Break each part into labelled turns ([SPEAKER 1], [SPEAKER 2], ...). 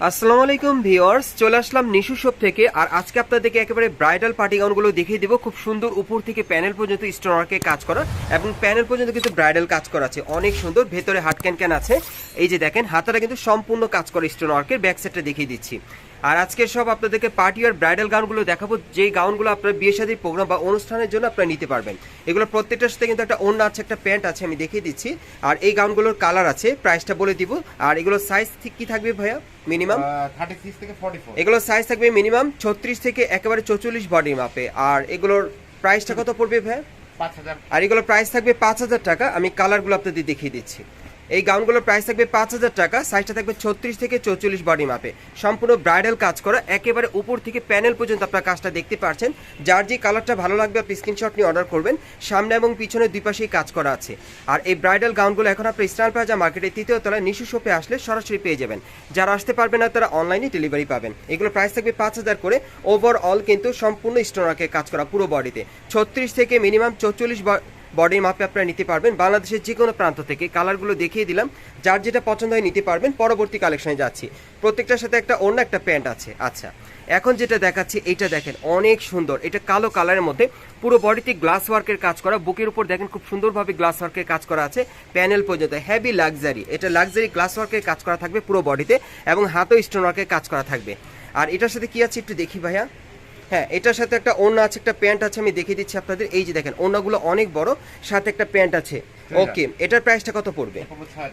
[SPEAKER 1] আসসালামু আলাইকুম ভিউয়ার্স, চলে আসলাম নিশু শপ থেকে। আর আজকে আপনাদেরকে একেবারে ব্রাইডাল পার্টি গাউনগুলো দেখিয়ে দিব। খুব সুন্দর, উপর থেকে প্যানেল পর্যন্ত স্টোন ওয়ার্কে কাজ করা এবং প্যানেল পর্যন্ত কিন্তু ব্রাইডাল কাজ করা আছে, অনেক সুন্দর। ভেতরে হাট ক্যান আছে, এই যে দেখেন হাতাটা কিন্তু সম্পূর্ণ কাজ করা স্টোন ওয়ার্কের। ব্যাক সাইডটা দেখিয়ে দিচ্ছি। আর আজকে সব আপনাদেরকে পার্টি আর ব্রাইডাল গাউনগুলো দেখাবো, যেই গাউনগুলো আপনার বিয়ে শাদীর প্রোগ্রাম বা অনুষ্ঠানের জন্য আপনারা নিতে পারবেন। এগুলো প্রত্যেকটার সাথে কিন্তু একটা ওড়না আছে, একটা প্যান্ট আছে, আমি দেখিয়ে দিচ্ছি। আর এই গাউনগুলোর কালার আছে, প্রাইসটা বলে দিব। আর এগুলোর সাইজ ঠিক কি থাকবে ভাইয়া? মিনিমাম
[SPEAKER 2] 36 থেকে 44।
[SPEAKER 1] এগুলোর সাইজ থাকবে মিনিমাম 36 থেকে একেবারে 44 বডির মাপে। আর এগুলোর প্রাইসটা কত পড়বে ভাইয়া?
[SPEAKER 2] 5000।
[SPEAKER 1] আর এগুলোর প্রাইস থাকবে 5000 টাকা। আমি কালারগুলো আপনাদের দেখিয়ে দিচ্ছি। এই গাউনগুলোর প্রাইস থাকবে 5000 টাকা। সাইজটা থাকবে 36 থেকে 44 বডি মাপে, সম্পূর্ণ ব্রাইডাল কাজ করা, একেবারে উপর থেকে প্যানেল পর্যন্ত আপনার কাজটা দেখতে পাচ্ছেন। যার যে কালারটা ভালো লাগবে আপনি স্ক্রিনশট নিয়ে অর্ডার করবেন। সামনে এবং পিছনে দুই পাশেই কাজ করা আছে। আর এই ব্রাইডাল গাউনগুলো এখন আপনি ইস্টার্ন প্লাজা মার্কেটের 3য় তলায় নিশু শপে আসলে সরাসরি পেয়ে যাবেন। যারা আসতে পারবেন না তারা অনলাইনে ডেলিভারি পাবেন। এগুলো প্রাইস থাকবে 5000 করে। ওভারঅল কিন্তু সম্পূর্ণ স্টোন ওয়ার্কে কাজ করা পুরো বডিতে। 36 থেকে মিনিমাম 44 বডির মাপে আপনারা নিতে পারবেন বাংলাদেশের যে কোনো প্রান্ত থেকে। কালারগুলো দেখিয়ে দিলাম, যার যেটা পছন্দ হয় নিতে পারবেন। পরবর্তী কালেকশনে যাচ্ছি। প্রত্যেকটার সাথে একটা অন্য একটা প্যান্ট আছে। আচ্ছা, এখন যেটা দেখাচ্ছি এইটা দেখেন, অনেক সুন্দর। এটা কালো কালারের মধ্যে পুরো বডিতে গ্লাস ওয়ার্কের কাজ করা। বুকের উপর দেখেন খুব সুন্দরভাবে গ্লাস ওয়ার্কের কাজ করা আছে, প্যানেল পর্যন্ত হেভি লাক্সারি। এটা লাক্সারি গ্লাস ওয়ার্কের কাজ করা থাকবে পুরো বডিতে এবং হাতেও স্টোন ওয়ার্কের কাজ করা থাকবে। আর এটার সাথে কি আছে একটু দেখি ভাইয়া। হ্যাঁ, এটার সাথে একটা ওড়না আছে, একটা প্যান্ট আছে, আমি দেখিয়ে দিচ্ছি আপনাদের। এই যে দেখেন ওড়নাগুলো অনেক বড়, সাথে একটা প্যান্ট আছে। ওকে, এটার প্রাইসটা কত পড়বে?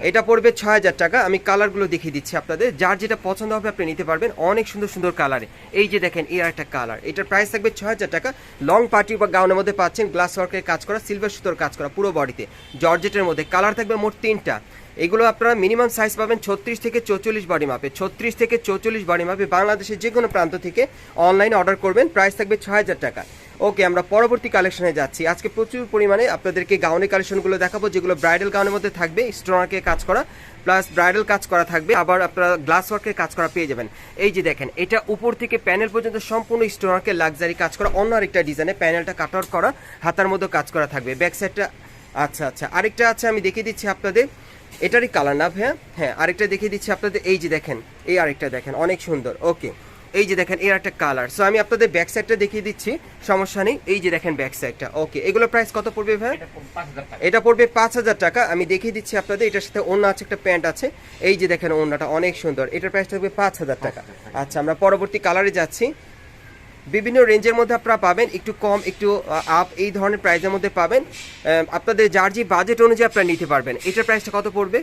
[SPEAKER 1] এটা পড়বে 6000 টাকা। আমি কালারগুলো দেখিয়ে দিচ্ছি আপনাদের, যার যেটা পছন্দ হবে আপনি নিতে পারবেন। অনেক সুন্দর সুন্দর কালারে। এই যে দেখেন এর একটা কালার, এটার প্রাইস থাকবে 6000 টাকা। লং পার্টি বা গাউনের মধ্যে পাচ্ছেন, গ্লাস ওয়ার্কের কাজ করা, সিলভার সুতোর কাজ করা পুরো বডিতে, জর্জেটের মধ্যে। কালার থাকবে মোট 3টা। এগুলো আপনারা মিনিমাম সাইজ পাবেন 36 থেকে 44 বডি মাপে। 36 থেকে 44 বডি মাপে বাংলাদেশের যে কোনো প্রান্ত থেকে অনলাইনে অর্ডার করবেন। প্রাইস থাকবে 6000 টাকা। ওকে, আমরা পরবর্তী কালেকশনে যাচ্ছি। আজকে প্রচুর পরিমাণে আপনাদেরকে গাউনের কালেকশনগুলো দেখাবো, যেগুলো ব্রাইডাল গাউনের মধ্যে থাকবে, স্টোন ওয়ার্কের কাজ করা প্লাস ব্রাইডাল কাজ করা থাকবে। আবার আপনারা গ্লাস ওয়ার্কের কাজ করা পেয়ে যাবেন। এই যে দেখেন, এটা উপর থেকে প্যানেল পর্যন্ত সম্পূর্ণ স্টোন ওয়ার্কের লাক্সারি কাজ করা, অন্য আরেকটা ডিজাইনে প্যানেলটা কাট আউট করা, হাতার মধ্যে কাজ করা থাকবে। ব্যাক সাইডটা আচ্ছা আচ্ছা আরেকটা আছে, আমি দেখিয়ে দিচ্ছি আপনাদের। এটারই কালার না ভাইয়া? হ্যাঁ, আরেকটা দেখিয়ে দিচ্ছি আপনাদের। এই যে দেখেন, এই আরেকটা দেখেন, অনেক সুন্দর। ওকে, এই যে দেখেন এর একটা কালার। সো আমি আপনাদের ব্যাক সাইডটা দেখিয়ে দিচ্ছি, সমস্যা নেই। এই যে দেখেন ব্যাক সাইডটা। ওকে, এগুলো প্রাইস কত পড়বে ভাই? এটা পড়বে 5000 টাকা। আমি দেখিয়ে দিচ্ছি আপনাদের। এটার সাথে ওড়না আছে, একটা প্যান্ট আছে। এই যে দেখেন ওড়নাটা অনেক সুন্দর। এটার প্রাইস থাকবে 5000 টাকা। আচ্ছা, আমরা পরবর্তী কালারে যাচ্ছি। বিভিন্ন রেঞ্জের মধ্যে আপনারা পাবেন, একটু কম একটু আপ, এই ধরনের প্রাইসের মধ্যে পাবেন। আপনাদের যার যে বাজেট অনুযায়ী আপনারা নিতে পারবেন। এটার প্রাইসটা কত পড়বে?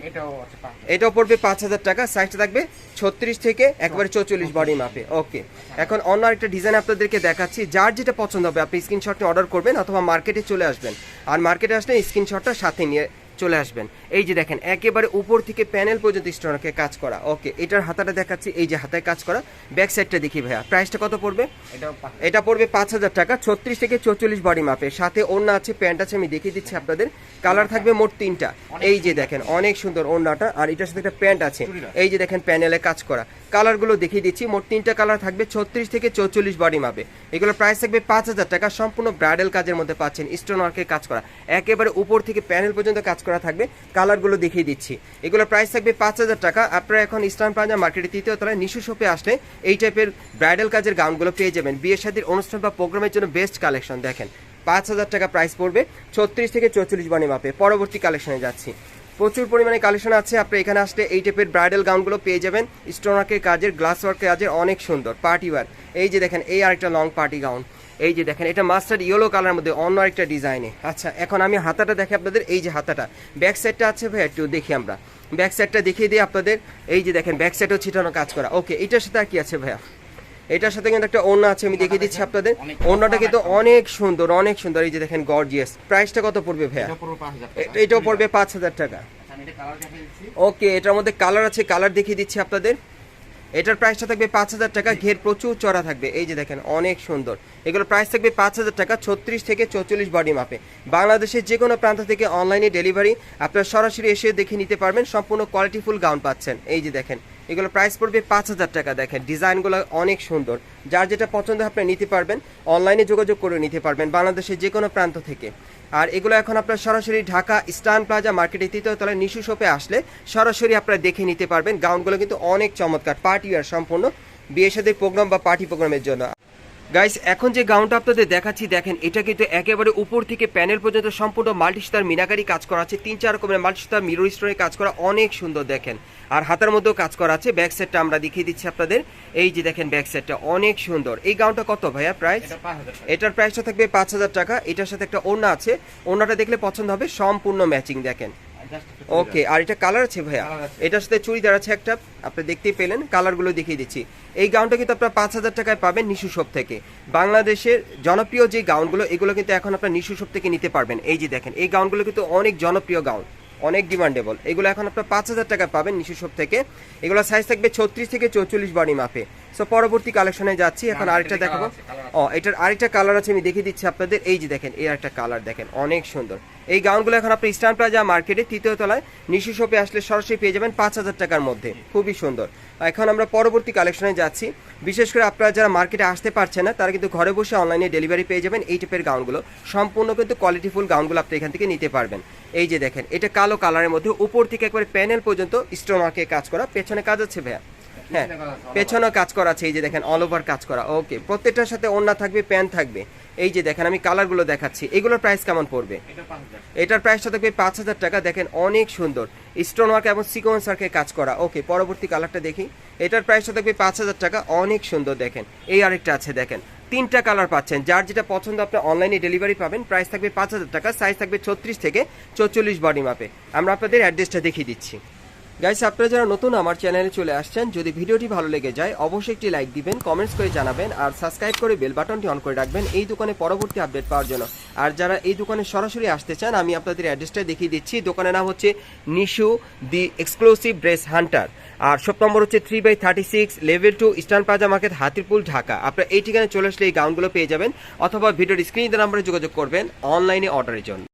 [SPEAKER 1] এটাও পড়বে 5000 টাকা। সাইজটা থাকবে 36 থেকে একবারে 44 বডি মাপে। ওকে, এখন অন্য আরেকটা ডিজাইন আপনাদেরকে দেখাচ্ছি। যার যেটা পছন্দ হবে আপনি স্ক্রিনশটটা অর্ডার করবেন অথবা মার্কেটে চলে আসবেন। আর মার্কেটে আসলে স্ক্রিনশটটা সাথে নিয়ে চলে আসবেন। এই যে দেখেন একেবারে উপর থেকে প্যানেল পর্যন্ত স্টোনকে কাজ করা। ওকে, এটার হাতাটা দেখাচ্ছি, এই যে হাতায় কাজ করা। ব্যাক সাইডটা দেখি ভাইয়া, প্রাইসটা কত পড়বে? এটা পড়বে 5000 টাকা। 36 থেকে 44 বডি মাপে, সাথে ওড়না আছে, প্যান্ট আছে, আমি দেখিয়ে দিচ্ছি আপনাদের। কালার থাকবে মোট 3টা। এই যে দেখেন অনেক সুন্দর ওড়নাটা, আর এটার সাথে একটা প্যান্ট আছে। এই যে দেখেন প্যানেলে কাজ করা। কালারগুলো দেখিয়ে দিচ্ছি, মোট 3টা কালার থাকবে 36 থেকে 44 বডি মাপে। এগুলো প্রাইস থাকবে 5000 টাকা। সম্পূর্ণ ব্রাইডাল কাজের মধ্যে পাচ্ছেন, স্টোন ওয়ার্কের কাজ করা, একেবারে উপর থেকে প্যানেল পর্যন্ত কাজ করা থাকবে। কালারগুলো দেখিয়ে দিচ্ছি। এগুলো প্রাইস থাকবে 5000 টাকা। আপনারা এখন ইস্টার্ন প্লাজা মার্কেটের 3য় তলায় নিশু শপে আসলে এই টাইপের ব্রাইডাল কাজের গাউনগুলো পেয়ে যাবেন। বিয়ে শাদীর অনুষ্ঠান বা প্রোগ্রামের জন্য বেস্ট কালেকশন। দেখেন 5000 টাকা প্রাইস পড়বে, 36 থেকে 44 বডি মাপে। পরবর্তী কালেকশনে যাচ্ছি। প্রচুর পরিমাণে কালেকশন আছে, আপনি এখানে আসলে এই টাইপের ব্রাইডাল গাউনগুলো পেয়ে যাবেন। স্টোন ওয়ার্কের কাজের, গ্লাস ওয়ার্কের কাজের, অনেক সুন্দর পার্টি ওয়ার। এই যে দেখেন এই আরেকটা লং পার্টি গাউন। এই যে দেখেন এটা মাস্টার্ড ইয়েলো কালার মধ্যে অন্য আরেকটা ডিজাইনে। আচ্ছা, এখন আমি হাতাটা দেখি আপনাদের। এই যে হাতাটা, ব্যাক সাইডটা আছে ভাই, একটু দেখি আমরা ব্যাক সাইডটা দেখিয়ে দিই আপনাদের। এই যে দেখেন ব্যাক সাইডও ছিটানো কাজ করা। ওকে, এটার সাথে আর কি আছে ভাইয়া? এটার সাথে কিন্তু একটা ওড়না আছে, আমি দেখিয়ে দিচ্ছি আপনাদের। ওড়নাটা কিন্তু অনেক সুন্দর, অনেক সুন্দর। এই যে দেখেন গর্জিয়াস। প্রাইসটা কত পড়বে ভাইয়া? এটাও পড়বে 5000 টাকা। ওকে, এটার মধ্যে কালার আছে, কালার দেখিয়ে দিচ্ছি আপনাদের। এটার প্রাইসটা থাকবে 5000 টাকা। ঘের প্রচুর চড়া থাকবে। এই যে দেখেন অনেক সুন্দর। এগুলোর প্রাইস থাকবে 5000 টাকা। 36 থেকে 44 বডি মাপে বাংলাদেশের যে কোনো প্রান্ত থেকে অনলাইনে ডেলিভারি। আপনারা সরাসরি এসে দেখে নিতে পারবেন। সম্পূর্ণ কোয়ালিটিফুল গাউন পাচ্ছেন। এই যে দেখেন এগুলো প্রাইস পড়বে 5000 টাকা। দেখেন ডিজাইনগুলো অনেক সুন্দর, যার যেটা পছন্দ আপনি নিতে পারবেন। অনলাইনে যোগাযোগ করে নিতে পারবেন বাংলাদেশের যে কোনো প্রান্ত থেকে। আর এগুলো এখন আপনার সরাসরি ঢাকা স্টান প্লাজা মার্কেটের তৃতীয় তলায় নিশু শপে আসলে সরাসরি আপনারা দেখে নিতে পারবেন। গাউনগুলো কিন্তু অনেক চমৎকার, পার্টি ওয়্যার সম্পূর্ণ, বিয়ের সাথে প্রোগ্রাম বা পার্টি প্রোগ্রামের জন্য। গাইস এখন যে গাউনটা আপনাদের দেখাচ্ছি দেখেন, এটা কিন্তু একেবারে উপর থেকে প্যানেল পর্যন্ত সম্পূর্ণ মাল্টি সুতার মিনাকারি কাজ করা আছে, 3-4 রকমের মাল্টি সুতার মিরর স্টোনে কাজ করা, অনেক সুন্দর দেখেন। আর হাতার মধ্যেও কাজ করা আছে। ব্যাক সেটটা আমরা দেখিয়ে দিচ্ছি আপনাদের, এই যে দেখেন ব্যাক সেটটা অনেক সুন্দর। এই গাউনটা কত ভাইয়া প্রাইস? এটার প্রাইসটা থাকবে 5000 টাকা। এটার সাথে একটা ওড়না আছে, ওড়নাটা দেখলে পছন্দ হবে, সম্পূর্ণ ম্যাচিং দেখেন। ওকে, আর এটা কালার আছে ভাইয়া, এটার সাথে চুড়িদার আছে একটা, আপনি দেখতেই পেলেন। কালারগুলো দেখিয়ে দিচ্ছি। এই গাউনটা কিন্তু আপনারা 5000 টাকায় পাবেন নিশু শপ থেকে। বাংলাদেশের জনপ্রিয় যে গাউনগুলো, এগুলো কিন্তু এখন আপনারা নিশু শপ থেকে নিতে পারবেন। এই যে দেখেন, এই গাউনগুলো কিন্তু অনেক জনপ্রিয় গাউন, অনেক ডিমান্ডেবল। এগুলো এখন আপনার 5000 টাকায় পাবেন নিশু শপ থেকে। এগুলো সাইজ থাকবে 36 থেকে 44 বডি মাপে। সো পরবর্তী কালেকশনে যাচ্ছি, এখন আরেকটা দেখাবো। এটার আরেকটা কালার আছে, আমি দেখিয়ে দিচ্ছি আপনাদের। এই যে দেখেন, এই একটা কালার দেখেন, অনেক সুন্দর। এই গাউনগুলো এখন আপনি স্টান প্লাজা মার্কেটে তৃতীয় তলায় নিশু শপে আসলে সরাসরি পেয়ে যাবেন 5000 টাকার মধ্যে, খুবই সুন্দর। এখন আমরা পরবর্তী কালেকশনে যাচ্ছি। বিশেষ করে আপনারা যারা মার্কেটে আসতে পারছেন না, তারা কিন্তু ঘরে বসে অনলাইনে ডেলিভারি পেয়ে যাবেন এই টাইপের গাউনগুলো। সম্পূর্ণ কিন্তু কোয়ালিটিফুল গাউনগুলো আপনি এখান থেকে নিতে পারবেন। এই যে দেখেন, এটা কালো কালারের মধ্যে উপর থেকে একবারে প্যানেল পর্যন্ত স্টোনওয়ার্কে কাজ করা, পেছনে কাজ আছে ভাইয়া, হ্যাঁ পেছনেও কাজ করা আছে। এই যে দেখেন, অল ওভার কাজ করা। ওকে, প্রত্যেকটার সাথে ওড়না থাকবে, প্যান্ট থাকবে। এই যে দেখেন, আমি কালারগুলো দেখাচ্ছি। এগুলোর প্রাইস কেমন পড়বে? এটার প্রাইসটা থাকবে 5000 টাকা। দেখেন অনেক সুন্দর স্টোন ওয়ার্ক এবং সিকোয়েন্স ওয়ার্কে কাজ করা। ওকে, পরবর্তী কালারটা দেখি। এটার প্রাইসটা থাকবে 5000 টাকা, অনেক সুন্দর দেখেন। এই আরেকটা আছে দেখেন, 3টা কালার পাচ্ছেন, যার যেটা পছন্দ আপনি অনলাইনে ডেলিভারি পাবেন। প্রাইস থাকবে 5000 টাকা, সাইজ থাকবে 36 থেকে 44 বডি মাপে। আমরা আপনাদের অ্যাড্রেসটা দেখিয়ে দিচ্ছি। গাইস, আপনারা যারা নতুন আমার চ্যানেলে চলে আসছেন, যদি ভিডিওটি ভালো লেগে যায় অবশ্যই একটি লাইক দিবেন, কমেন্টস করে জানাবেন, আর সাবস্ক্রাইব করে বেল বাটনটি অন করে রাখবেন এই দোকানে পরবর্তী আপডেট পাওয়ার জন্য। আর যারা এই দোকানে সরাসরি আসতে চান, আমি আপনাদের অ্যাড্রেসটা দেখিয়ে দিচ্ছি। দোকানের নাম হচ্ছে Nishu the exclusive dress hunter, আর শপ নম্বর হচ্ছে 3/36, level 2, eastern plaza market, Hatirpool, Dhaka. আপনারা এই ঠিকানায় চলে আসলে এই গাউনগুলো পেয়ে যাবেন, অথবা ভিডিওর স্ক্রিনে নাম্বারে যোগাযোগ করবেন অনলাইনে অর্ডারের জন্য।